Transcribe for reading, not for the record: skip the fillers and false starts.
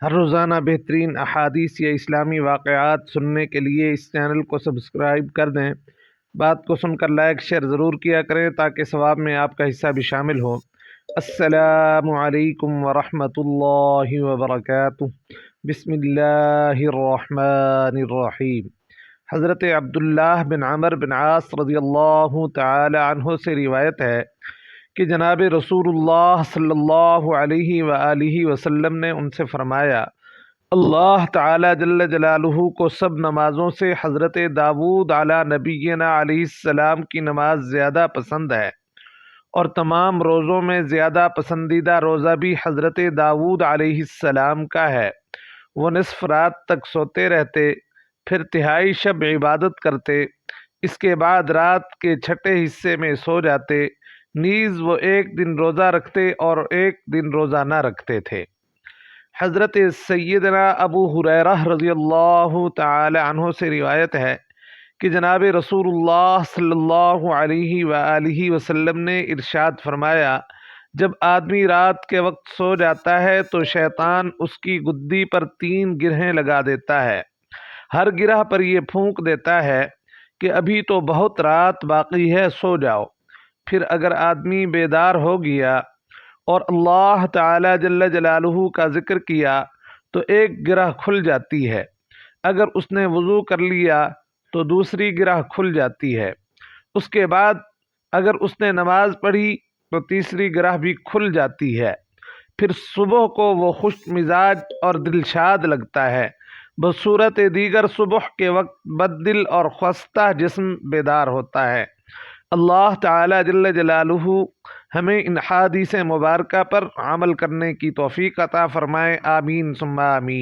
ہر روزانہ بہترین احادیث یا اسلامی واقعات سننے کے لیے اس چینل کو سبسکرائب کر دیں۔ بات کو سن کر لائک شیئر ضرور کیا کریں تاکہ ثواب میں آپ کا حصہ بھی شامل ہو۔ السلام علیکم ورحمۃ اللہ وبرکاتہ۔ بسم اللہ الرحمن الرحیم۔ حضرت عبداللہ بن عمر بن عاص رضی اللہ تعالی عنہ سے روایت ہے کہ جناب رسول اللہ صلی اللہ علیہ وآلہ وسلم نے ان سے فرمایا، اللہ تعالی جل جلالہ کو سب نمازوں سے حضرت داؤد علی نبینا علیہ السلام کی نماز زیادہ پسند ہے، اور تمام روزوں میں زیادہ پسندیدہ روزہ بھی حضرت داؤد علیہ السلام کا ہے۔ وہ نصف رات تک سوتے رہتے، پھر تہائی شب عبادت کرتے، اس کے بعد رات کے چھٹے حصے میں سو جاتے، نیز وہ ایک دن روزہ رکھتے اور ایک دن روزہ نہ رکھتے تھے۔ حضرت سیدنا ابو ہریرہ رضی اللہ تعالی عنہ سے روایت ہے کہ جناب رسول اللہ صلی اللہ علیہ وآلہ وسلم نے ارشاد فرمایا، جب آدمی رات کے وقت سو جاتا ہے تو شیطان اس کی گدی پر 3 گرہیں لگا دیتا ہے۔ ہر گرہ پر یہ پھونک دیتا ہے کہ ابھی تو بہت رات باقی ہے، سو جاؤ۔ پھر اگر آدمی بیدار ہو گیا اور اللہ تعالی جل جلالہ کا ذکر کیا تو ایک گرہ کھل جاتی ہے، اگر اس نے وضو کر لیا تو دوسری گرہ کھل جاتی ہے، اس کے بعد اگر اس نے نماز پڑھی تو تیسری گرہ بھی کھل جاتی ہے۔ پھر صبح کو وہ خوش مزاج اور دلشاد لگتا ہے، بصورت دیگر صبح کے وقت بد دل اور خستہ جسم بیدار ہوتا ہے۔ اللہ تعالی جل جلالہ ہمیں ان حدیث مبارکہ پر عمل کرنے کی توفیق عطا فرمائے، آمین ثم آمین۔